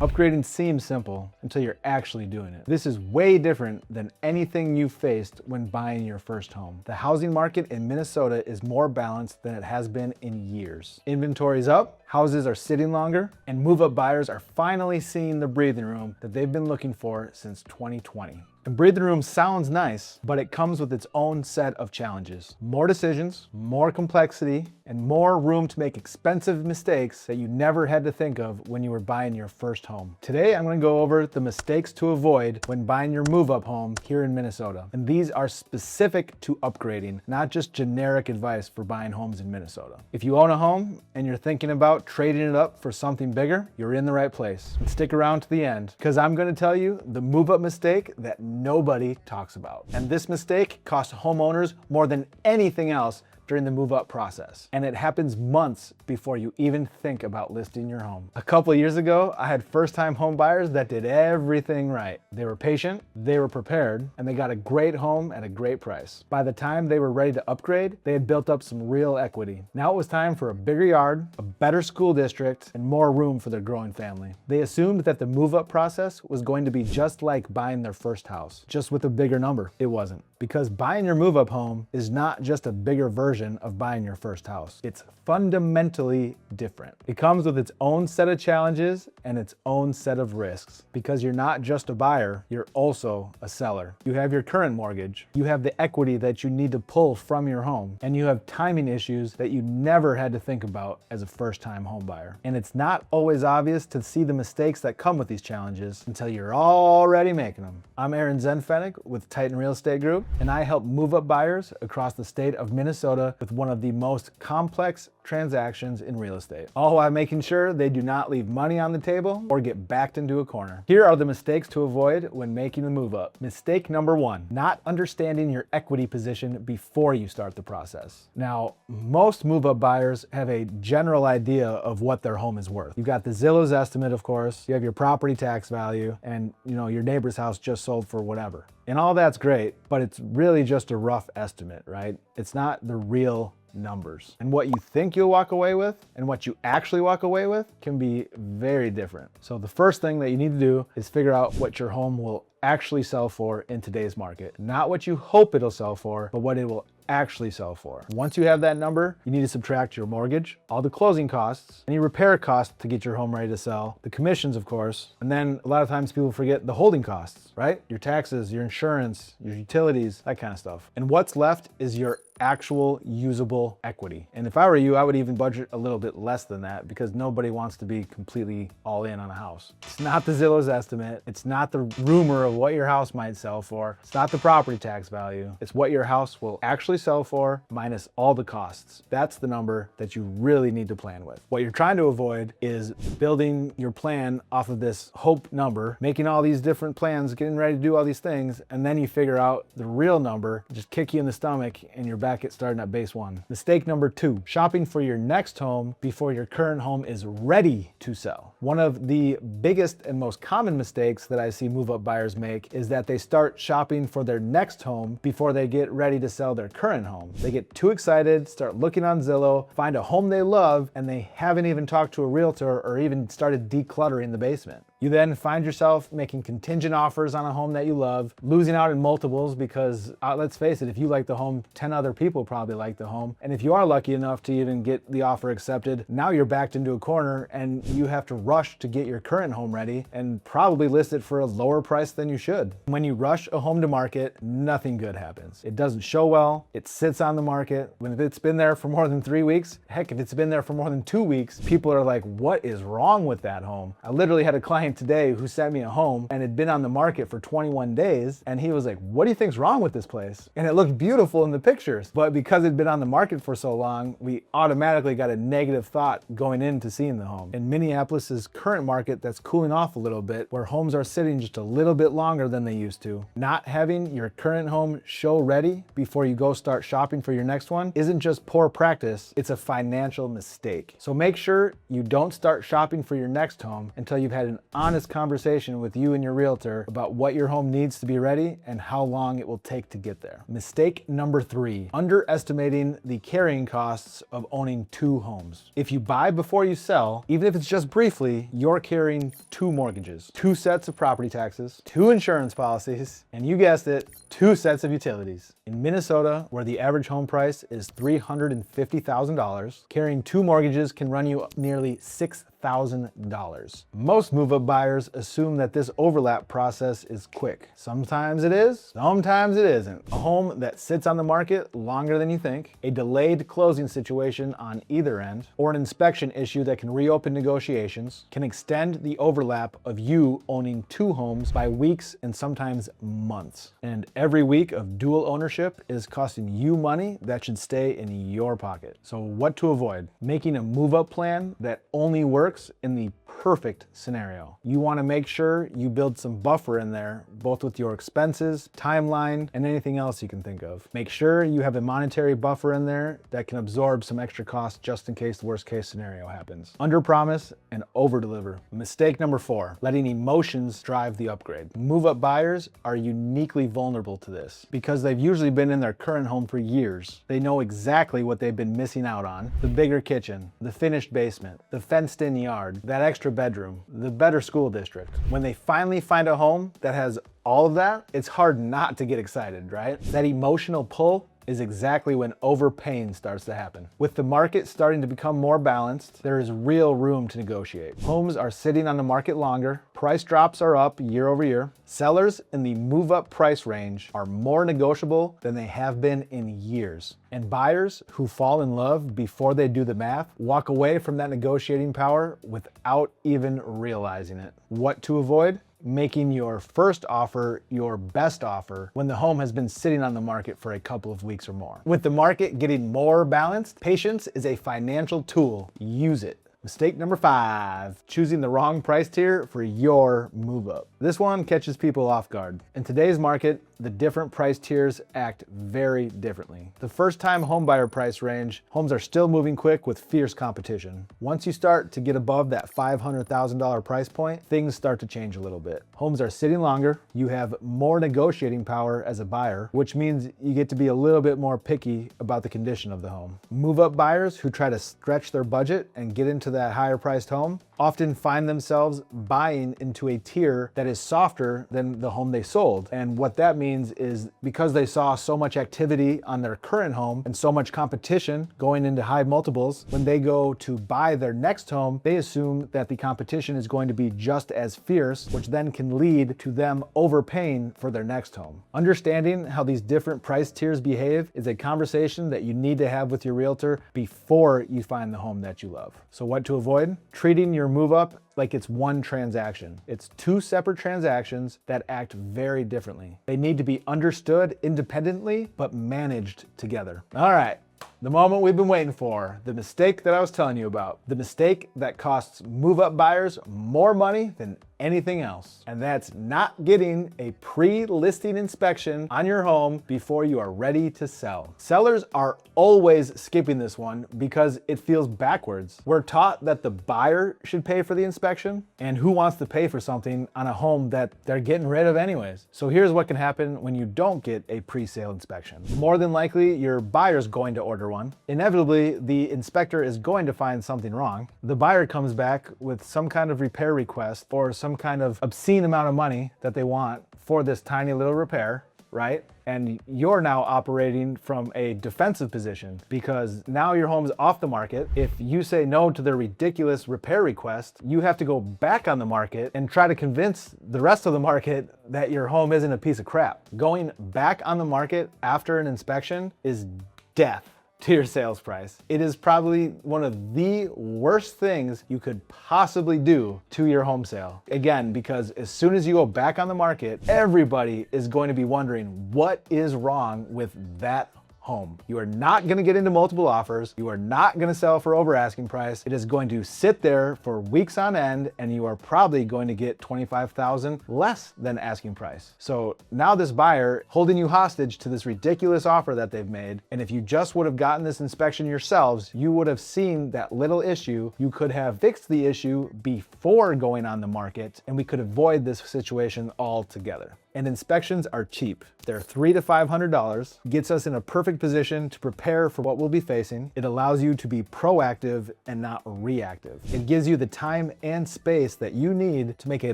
Upgrading seems simple until you're actually doing it. This is way different than anything you faced when buying your first home. The housing market in Minnesota is more balanced than it has been in years. Inventory's up, houses are sitting longer, and move-up buyers are finally seeing the breathing room that they've been looking for since 2020. And breathing room sounds nice, but it comes with its own set of challenges. More decisions, more complexity, and more room to make expensive mistakes that you never had to think of when you were buying your first home. Today, I'm gonna go over the mistakes to avoid when buying your move-up home here in Minnesota. And these are specific to upgrading, not just generic advice for buying homes in Minnesota. If you own a home and you're thinking about trading it up for something bigger, you're in the right place. And stick around to the end, because I'm gonna tell you the move-up mistake that nobody talks about. And this mistake costs homeowners more than anything else during the move-up process. And it happens months before you even think about listing your home. A couple of years ago, I had first-time home buyers that did everything right. They were patient, they were prepared, and they got a great home at a great price. By the time they were ready to upgrade, they had built up some real equity. Now it was time for a bigger yard, a better school district, and more room for their growing family. They assumed that the move-up process was going to be just like buying their first house, just with a bigger number. It wasn't. Because buying your move-up home is not just a bigger version of buying your first house. It's fundamentally different. It comes with its own set of challenges and its own set of risks. Because you're not just a buyer, you're also a seller. You have your current mortgage, you have the equity that you need to pull from your home, and you have timing issues that you never had to think about as a first-time home buyer. And it's not always obvious to see the mistakes that come with these challenges until you're already making them. I'm Aaron Zenfennig with Titan Real Estate Group, and I help move-up buyers across the state of Minnesota with one of the most complex transactions in real estate, all while making sure they do not leave money on the table or get backed into a corner. Here are the mistakes to avoid when making the move up. Mistake number one, not understanding your equity position before you start the process. Now, most move up buyers have a general idea of what their home is worth. You've got the Zillow's estimate, of course, you have your property tax value, and your neighbor's house just sold for whatever. And all that's great, but it's really just a rough estimate, right? It's not the real numbers. And what you think you'll walk away with and what you actually walk away with can be very different. So the first thing that you need to do is figure out what your home will actually sell for in today's market. Not what you hope it'll sell for, but what it will actually sell for. Once you have that number, you need to subtract your mortgage, all the closing costs, any repair costs to get your home ready to sell, the commissions, of course, and then a lot of times people forget the holding costs, right? Your taxes, your insurance, your utilities, that kind of stuff. And what's left is your actual usable equity. And if I were you, I would even budget a little bit less than that because nobody wants to be completely all in on a house. It's not the Zillow's estimate. It's not the rumor of what your house might sell for. It's not the property tax value. It's what your house will actually sell for minus all the costs. That's the number that you really need to plan with. What you're trying to avoid is building your plan off of this hope number, making all these different plans, getting ready to do all these things, and then you figure out the real number, just kick you in the stomach, and you're back at starting at base one. Mistake number two, shopping for your next home before your current home is ready to sell. One of the biggest and most common mistakes that I see move-up buyers make is that they start shopping for their next home before they get ready to sell their current home. They get too excited, start looking on Zillow, find a home they love, and they haven't even talked to a realtor or even started decluttering the basement. You then find yourself making contingent offers on a home that you love, losing out in multiples because, let's face it, if you like the home, 10 other people probably like the home. And if you are lucky enough to even get the offer accepted, now you're backed into a corner and you have to rush to get your current home ready and probably list it for a lower price than you should. When you rush a home to market, nothing good happens. It doesn't show well, it sits on the market. When it's been there for more than 3 weeks, heck, if it's been there for more than 2 weeks, people are like, what is wrong with that home? I literally had a client today who sent me a home and had been on the market for 21 days. And he was like, what do you think's wrong with this place? And it looked beautiful in the pictures. But because it'd been on the market for so long, we automatically got a negative thought going into seeing the home. In Minneapolis's current market, that's cooling off a little bit, where homes are sitting just a little bit longer than they used to. Not having your current home show ready before you go start shopping for your next one isn't just poor practice, it's a financial mistake. So make sure you don't start shopping for your next home until you've had an honest conversation with you and your realtor about what your home needs to be ready and how long it will take to get there. Mistake number 3, underestimating the carrying costs of owning 2 homes. If you buy before you sell, even if it's just briefly, you're carrying 2 mortgages, 2 sets of property taxes, 2 insurance policies, and you guessed it, 2 sets of utilities. In Minnesota, where the average home price is $350,000, carrying 2 mortgages can run you nearly $6,000. Most move-up buyers assume that this overlap process is quick. Sometimes it is, sometimes it isn't. A home that sits on the market longer than you think, a delayed closing situation on either end, or an inspection issue that can reopen negotiations can extend the overlap of you owning 2 homes by weeks and sometimes months. And every week of dual ownership is costing you money that should stay in your pocket. So what to avoid? Making a move-up plan that only works in the perfect scenario. You want to make sure you build some buffer in there, both with your expenses, timeline, and anything else you can think of. Make sure you have a monetary buffer in there that can absorb some extra costs just in case the worst case scenario happens. Under promise and over deliver. Mistake number 4, letting emotions drive the upgrade. Move-up buyers are uniquely vulnerable to this because they've usually been in their current home for years. They know exactly what they've been missing out on: the bigger kitchen, the finished basement, the fenced-in yard, that extra bedroom, the better school district. When they finally find a home that has all of that, it's hard not to get excited, right? That emotional pull is exactly when overpaying starts to happen. With the market starting to become more balanced, there is real room to negotiate. Homes are sitting on the market longer, price drops are up year over year. Sellers in the move-up price range are more negotiable than they have been in years. And buyers who fall in love before they do the math walk away from that negotiating power without even realizing it. What to avoid? Making your first offer your best offer when the home has been sitting on the market for a couple of weeks or more. With the market getting more balanced, patience is a financial tool. Use it. Mistake number 5, choosing the wrong price tier for your move up. This one catches people off guard. In today's market, the different price tiers act very differently. The first time homebuyer price range, homes are still moving quick with fierce competition. Once you start to get above that $500,000 price point, things start to change a little bit. Homes are sitting longer, you have more negotiating power as a buyer, which means you get to be a little bit more picky about the condition of the home. Move up buyers who try to stretch their budget and get into that higher priced home often find themselves buying into a tier that is softer than the home they sold. And what that means is because they saw so much activity on their current home and so much competition going into high multiples, when they go to buy their next home, they assume that the competition is going to be just as fierce, which then can lead to them overpaying for their next home. Understanding how these different price tiers behave is a conversation that you need to have with your realtor before you find the home that you love. So what to avoid? Treating your move up like it's one transaction. It's 2 separate transactions that act very differently. They need to be understood independently, but managed together. All right. The moment we've been waiting for, the mistake that I was telling you about, the mistake that costs move-up buyers more money than anything else. And that's not getting a pre-listing inspection on your home before you are ready to sell. Sellers are always skipping this one because it feels backwards. We're taught that the buyer should pay for the inspection, and who wants to pay for something on a home that they're getting rid of anyways? So here's what can happen when you don't get a pre-sale inspection. More than likely, your buyer's going to order one. Inevitably, the inspector is going to find something wrong. The buyer comes back with some kind of repair request or some kind of obscene amount of money that they want for this tiny little repair, right? And you're now operating from a defensive position because now your home's off the market. If you say no to their ridiculous repair request, you have to go back on the market and try to convince the rest of the market that your home isn't a piece of crap. Going back on the market after an inspection is death to your sales price. It is probably one of the worst things you could possibly do to your home sale. Again, because as soon as you go back on the market, everybody is going to be wondering what is wrong with that home. You are not gonna get into multiple offers. You are not gonna sell for over asking price. It is going to sit there for weeks on end, and you are probably going to get $25,000 less than asking price. So now this buyer holding you hostage to this ridiculous offer that they've made, and if you just would have gotten this inspection yourselves, you would have seen that little issue. You could have fixed the issue before going on the market, and we could avoid this situation altogether. And inspections are cheap. They're $300 to $500, gets us in a perfect position to prepare for what we'll be facing. It allows you to be proactive and not reactive. It gives you the time and space that you need to make a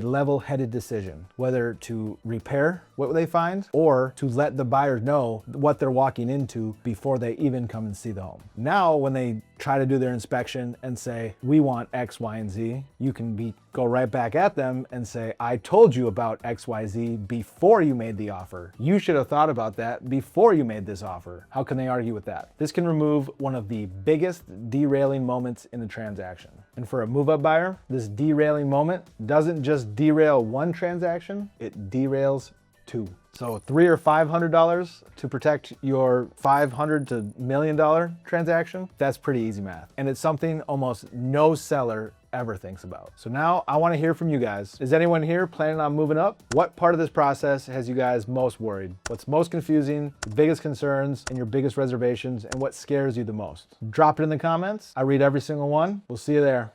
level-headed decision, whether to repair what they find or to let the buyers know what they're walking into before they even come and see the home. Now, when they try to do their inspection and say, we want X, Y, and Z, you can go right back at them and say, I told you about X, Y, Z before you made the offer. You should have thought about that before you made this offer. How can they argue with that? This can remove one of the biggest derailing moments in the transaction. And for a move-up buyer, this derailing moment doesn't just derail one transaction, it derails two. So $300 or $500 to protect your $500 to $1 million transaction, that's pretty easy math. And it's something almost no seller ever thinks about. So now I want to hear from you guys. Is anyone here planning on moving up? What part of this process has you guys most worried? What's most confusing, your biggest concerns, and your biggest reservations, and what scares you the most? Drop it in the comments. I read every single one. We'll see you there.